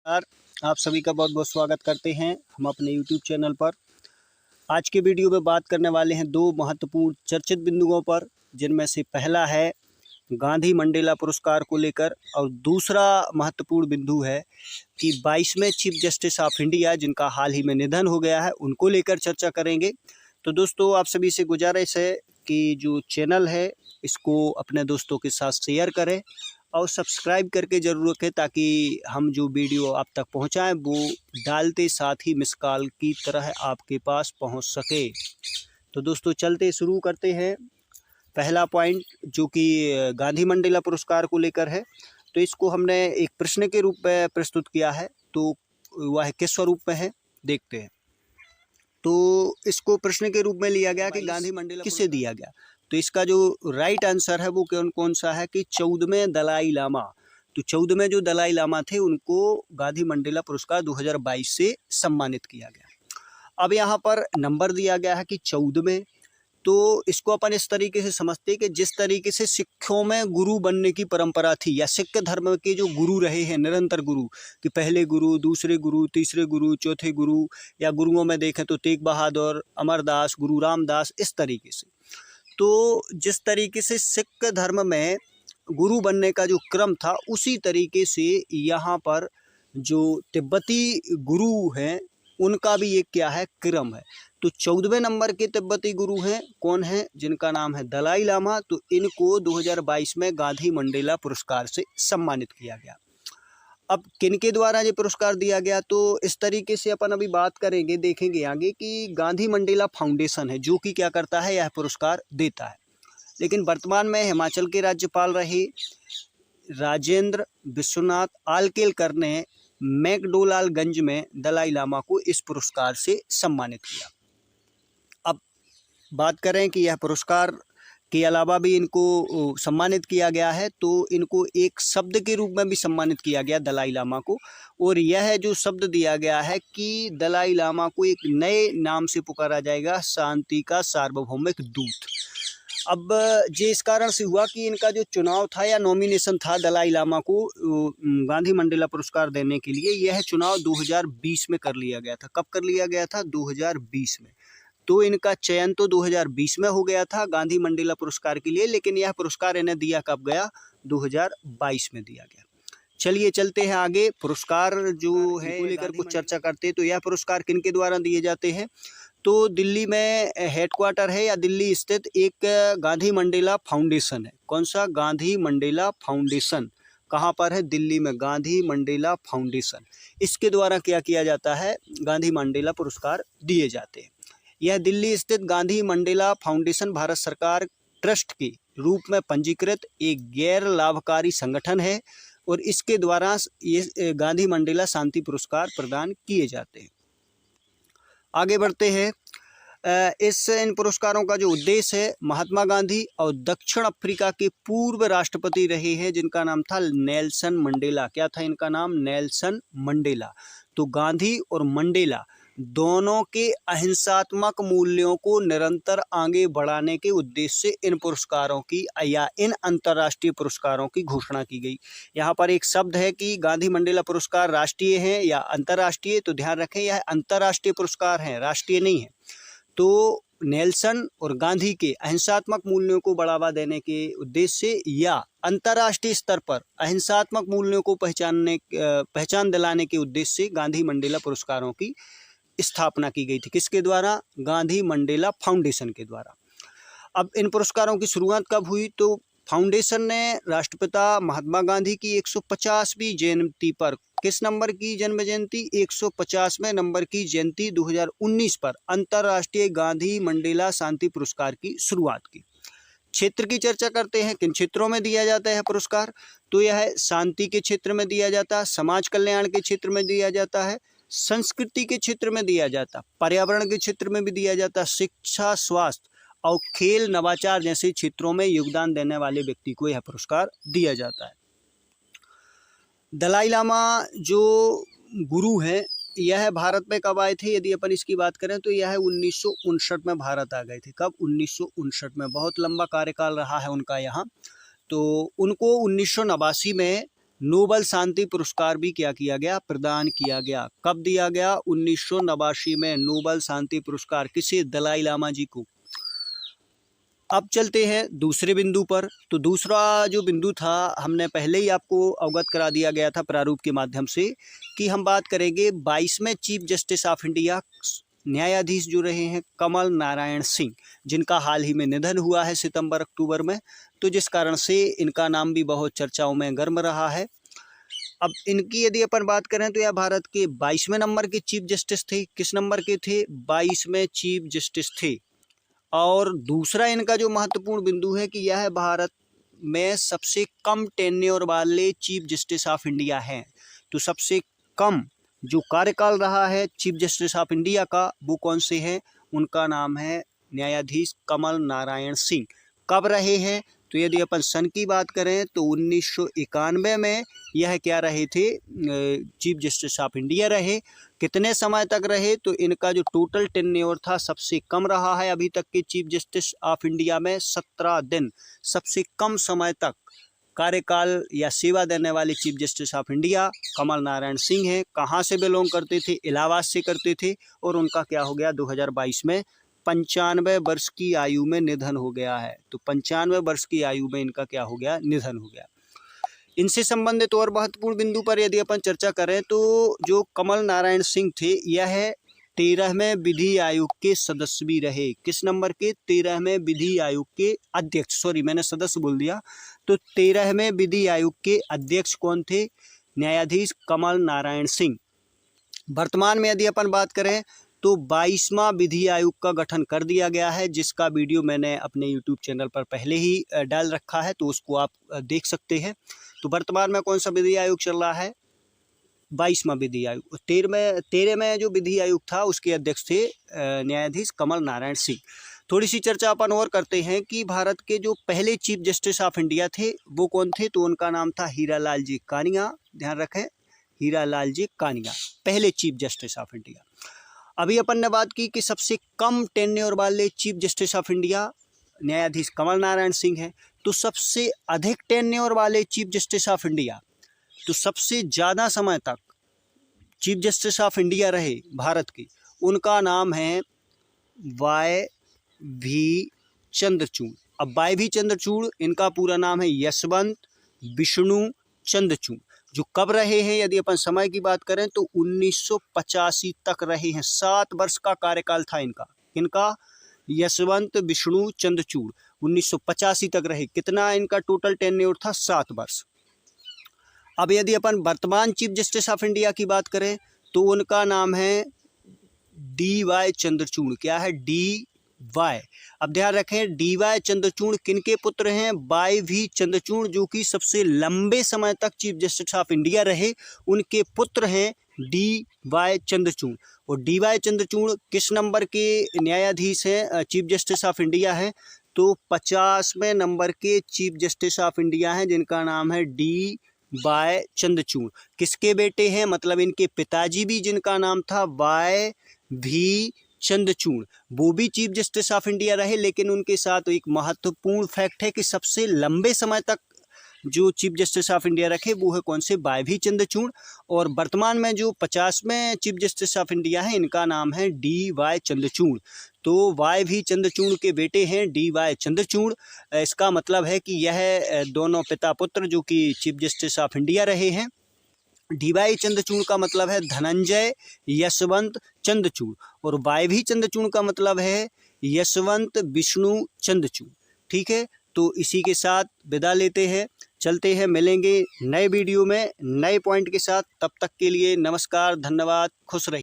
यार, आप सभी का बहुत बहुत स्वागत करते हैं हम अपने YouTube चैनल पर। आज के वीडियो में बात करने वाले हैं दो महत्वपूर्ण चर्चित बिंदुओं पर, जिनमें से पहला है गांधी मंडेला पुरस्कार को लेकर और दूसरा महत्वपूर्ण बिंदु है कि 22वें चीफ जस्टिस ऑफ इंडिया जिनका हाल ही में निधन हो गया है उनको लेकर चर्चा करेंगे। तो दोस्तों, आप सभी से गुजारिश है कि जो चैनल है इसको अपने दोस्तों के साथ शेयर करें और सब्सक्राइब करके ज़रूर रखें, ताकि हम जो वीडियो आप तक पहुंचाएं वो डालते साथ ही मिस कॉल की तरह आपके पास पहुंच सके। तो दोस्तों, चलते शुरू करते हैं। पहला पॉइंट जो कि गांधी मंडेला पुरस्कार को लेकर है, तो इसको हमने एक प्रश्न के रूप में प्रस्तुत किया है। तो वह किस स्वरूप में है, देखते हैं। तो इसको प्रश्न के रूप में लिया गया कि गांधी मंडेला किसे दिया गया। तो इसका जो राइट आंसर है वो कौन सा है कि 14वें दलाई लामा। तो 14वें जो दलाई लामा थे उनको गांधी मंडेला पुरस्कार 2022 से सम्मानित किया गया। अब यहाँ पर नंबर दिया गया है कि 14वें। तो इसको अपन इस तरीके से समझते हैं कि जिस तरीके से सिखों में गुरु बनने की परंपरा थी, या सिख धर्म के जो गुरु रहे हैं, निरंतर गुरु, कि पहले गुरु, दूसरे गुरु, तीसरे गुरु, चौथे गुरु, या गुरुओं में देखें तो तेग बहादुर, अमरदास, गुरु रामदास, इस तरीके से। तो जिस तरीके से सिख धर्म में गुरु बनने का जो क्रम था, उसी तरीके से यहाँ पर जो तिब्बती गुरु हैं उनका भी एक क्या है, क्रम है। तो 14वें नंबर के तिब्बती गुरु हैं, कौन है, जिनका नाम है दलाई लामा। तो इनको 2022 में गांधी मंडेला पुरस्कार से सम्मानित किया गया। अब किनके द्वारा ये पुरस्कार दिया गया, तो इस तरीके से अपन अभी बात करेंगे, देखेंगे आगे कि गांधी मंडेला फाउंडेशन है जो कि क्या करता है, यह पुरस्कार देता है। लेकिन वर्तमान में हिमाचल के राज्यपाल रहे राजेंद्र विश्वनाथ आलकेलकर ने मैकडोनाल्डगंज में दलाई लामा को इस पुरस्कार से सम्मानित किया। अब बात करें कि यह पुरस्कार के अलावा भी इनको सम्मानित किया गया है, तो इनको एक शब्द के रूप में भी सम्मानित किया गया दलाई लामा को। और यह जो शब्द दिया गया है कि दलाई लामा को एक नए नाम से पुकारा जाएगा, शांति का सार्वभौमिक दूत। अब ये इस कारण से हुआ कि इनका जो चुनाव था या नॉमिनेशन था दलाई लामा को गांधी मंडेला पुरस्कार देने के लिए, यह चुनाव 2020 में कर लिया गया था। कब कर लिया गया था, 2020 में। तो इनका चयन तो 2020 में हो गया था गांधी मंडेला पुरस्कार के लिए, लेकिन यह पुरस्कार इन्हें दिया कब गया, 2022 में दिया गया। चलिए चलते हैं आगे। पुरस्कार जो है को लेकर कुछ चर्चा करते हैं। तो यह पुरस्कार किनके द्वारा दिए जाते हैं, तो दिल्ली में हेडक्वार्टर है, या दिल्ली स्थित एक गांधी मंडेला फाउंडेशन है। कौन सा, गांधी मंडेला फाउंडेशन। कहाँ पर है, दिल्ली में गांधी मंडेला फाउंडेशन। इसके द्वारा क्या किया जाता है, गांधी मंडेला पुरस्कार दिए जाते हैं। यह दिल्ली स्थित गांधी मंडेला फाउंडेशन भारत सरकार ट्रस्ट के रूप में पंजीकृत एक गैर लाभकारी संगठन है, और इसके द्वारा ये गांधी मंडेला शांति पुरस्कार प्रदान किए जाते हैं। आगे बढ़ते हैं। इन पुरस्कारों का जो उद्देश्य है, महात्मा गांधी और दक्षिण अफ्रीका के पूर्व राष्ट्रपति रहे हैं जिनका नाम था नेल्सन मंडेला। क्या था इनका नाम, नेल्सन मंडेला। तो गांधी और मंडेला दोनों के अहिंसात्मक मूल्यों को निरंतर आगे बढ़ाने के उद्देश्य से इन पुरस्कारों की या इन अंतर्राष्ट्रीय पुरस्कारों की घोषणा की गई। यहाँ पर एक शब्द है कि गांधी मंडेला पुरस्कार राष्ट्रीय है या अंतर्राष्ट्रीय। तो ध्यान रखें, यह अंतर्राष्ट्रीय पुरस्कार है, राष्ट्रीय नहीं है। तो नेल्सन और गांधी के अहिंसात्मक मूल्यों को बढ़ावा देने के उद्देश्य से या अंतर्राष्ट्रीय स्तर पर अहिंसात्मक मूल्यों को पहचान दिलाने के उद्देश्य से गांधी मंडेला पुरस्कारों की स्थापना की गई थी। किसके द्वारा, गांधी मंडेला फाउंडेशन के द्वारा। अब इन पुरस्कारों की शुरुआत कब हुई, तो फाउंडेशन ने राष्ट्रपिता महात्मा गांधी की 150वीं जयंती पर, किस नंबर की जन्म जयंती, 150वें नंबर की जयंती 2019 पर अंतर्राष्ट्रीय गांधी मंडेला शांति पुरस्कार की शुरुआत की। क्षेत्र की चर्चा करते हैं, किन क्षेत्रों में दिया जाता है पुरस्कार, तो यह शांति के क्षेत्र में दिया जाता है, समाज कल्याण के क्षेत्र में दिया जाता है, संस्कृति के क्षेत्र में दिया जाता, पर्यावरण के क्षेत्र में भी दिया जाता, शिक्षा, स्वास्थ्य और खेल, नवाचार जैसे क्षेत्रों में योगदान देने वाले व्यक्ति को यह पुरस्कार दिया जाता है। दलाई लामा जो गुरु हैं, यह भारत में कब आए थे, यदि अपन इसकी बात करें तो यह 1959 में भारत आ गए थे। कब, 1959 में। बहुत लंबा कार्यकाल रहा है उनका यहाँ। तो उनको 1989 में नोबल शांति पुरस्कार भी क्या किया गया, प्रदान किया गया। कब दिया गया? 1989 में नोबल शांति पुरस्कार किसे? दलाई लामा जी को। अब चलते हैं दूसरे बिंदु पर। तो दूसरा जो बिंदु था, हमने पहले ही आपको अवगत करा दिया गया था प्रारूप के माध्यम से कि हम बात करेंगे 22वें चीफ जस्टिस ऑफ इंडिया न्यायाधीश जो रहे हैं कमल नारायण सिंह, जिनका हाल ही में निधन हुआ है सितंबर अक्टूबर में, तो जिस कारण से इनका नाम भी बहुत चर्चाओं में गर्म रहा है। अब इनकी यदि अपन बात करें तो यह भारत के 22वें नंबर के चीफ जस्टिस थे। किस नंबर के थे? 22वें चीफ जस्टिस थे। और दूसरा इनका जो महत्वपूर्ण बिंदु है कि यह भारत में सबसे कम टेन्योर वाले चीफ जस्टिस ऑफ इंडिया हैं। तो सबसे कम जो कार्यकाल रहा है चीफ जस्टिस ऑफ इंडिया का, वो कौन से हैं? उनका नाम है न्यायाधीश कमल नारायण सिंह। कब रहे हैं? तो यदि अपन सन की बात करें तो 1991 में यह क्या रहे थे? चीफ जस्टिस ऑफ इंडिया रहे। कितने समय तक रहे? तो इनका जो टोटल टेन्योर था सबसे कम रहा है अभी तक के चीफ जस्टिस ऑफ इंडिया में, 17 दिन। सबसे कम समय तक कार्यकाल या सेवा देने वाले chief justice of India Kamal Narayan Singh हैं। कहाँ से बिलोंग करते थे? इलाहाबाद से करते थे। और उनका क्या हो गया? 2022 में 95 वर्ष की आयु में निधन हो गया है। तो 95 वर्ष की आयु में इनका क्या हो गया? निधन हो गया। इनसे संबंधित और महत्वपूर्ण बिंदु पर यदि अपन चर्चा करें तो जो कमल नारायण सिंह थे, यह 13वें विधि आयोग के सदस्य भी रहे। किस नंबर के? 13वें विधि आयोग के अध्यक्ष। सॉरी, मैंने सदस्य बोल दिया। तो 13वें विधि आयोग के अध्यक्ष कौन थे? न्यायाधीश कमल नारायण सिंह। वर्तमान में यदि अपन बात करें तो 22वां विधि आयोग का गठन कर दिया गया है, जिसका वीडियो मैंने अपने यूट्यूब चैनल पर पहले ही डाल रखा है, तो उसको आप देख सकते हैं। तो वर्तमान में कौन सा विधि आयोग चल रहा है? 22वां विधि आयोग। 13वें जो विधि आयोग था उसके अध्यक्ष थे न्यायाधीश कमल नारायण सिंह। थोड़ी सी चर्चा अपन और करते हैं कि भारत के जो पहले चीफ जस्टिस ऑफ इंडिया थे वो कौन थे? तो उनका नाम था हीरालाल जी कानिया। ध्यान रखें, हीरालाल जी कानिया पहले चीफ जस्टिस ऑफ इंडिया। अभी अपन ने बात की कि सबसे कम टेन्योर वाले चीफ जस्टिस ऑफ इंडिया न्यायाधीश कमल नारायण सिंह है। तो सबसे अधिक टेन्योर वाले चीफ जस्टिस ऑफ इंडिया, तो सबसे ज़्यादा समय तक चीफ जस्टिस ऑफ इंडिया रहे भारत के, उनका नाम है वाई भी चंद्रचूड़। अब वाई भी चंद्रचूड़, इनका पूरा नाम है यशवंत विष्णु चंद्रचूड़। जो कब रहे हैं, यदि अपन समय की बात करें तो 1985 तक रहे हैं। 7 वर्ष का कार्यकाल था इनका। इनका यशवंत विष्णु चंद्रचूड़ 1985 तक रहे। कितना इनका टोटल टेन्योर था? 7 वर्ष। अब यदि अपन वर्तमान चीफ जस्टिस ऑफ इंडिया की बात करें तो उनका नाम है DY चंद्रचूड़। क्या है? DY। अब ध्यान रखें, DY चंद्रचूड़ किनके पुत्र हैं? वाई भी चंद्रचूड़, जो कि सबसे लंबे समय तक चीफ जस्टिस ऑफ इंडिया रहे, उनके पुत्र हैं DY चंद्रचूड़। और DY चंद्रचूड़ किस नंबर के न्यायाधीश हैं, चीफ जस्टिस ऑफ इंडिया हैं? तो 50वें नंबर के चीफ जस्टिस ऑफ इंडिया हैं, जिनका नाम है DY चंद्रचूड़। किसके बेटे हैं? मतलब इनके पिताजी भी, जिनका नाम था वाई भी चंद्रचूड़, वो भी चीफ जस्टिस ऑफ इंडिया रहे। लेकिन उनके साथ एक महत्वपूर्ण फैक्ट है कि सबसे लंबे समय तक जो चीफ जस्टिस ऑफ इंडिया रखे वो है कौन से? वाई भी चंद्रचूड़। और वर्तमान में जो 50वें चीफ जस्टिस ऑफ इंडिया है, इनका नाम है DY चंद्रचूड़। तो वाई भी चंद्रचूड़ के बेटे हैं DY चंद्रचूड़। इसका मतलब है कि यह दोनों पिता पुत्र जो कि चीफ जस्टिस ऑफ इंडिया रहे हैं। DY चंद्रचूड़ का मतलब है धनंजय यशवंत चंद्रचूड़, और वाई भी चंद्रचूड़ का मतलब है यशवंत विष्णु चंद्रचूड़। ठीक है, तो इसी के साथ विदा लेते हैं, चलते हैं, मिलेंगे नए वीडियो में नए पॉइंट के साथ। तब तक के लिए नमस्कार, धन्यवाद, खुश रहिए।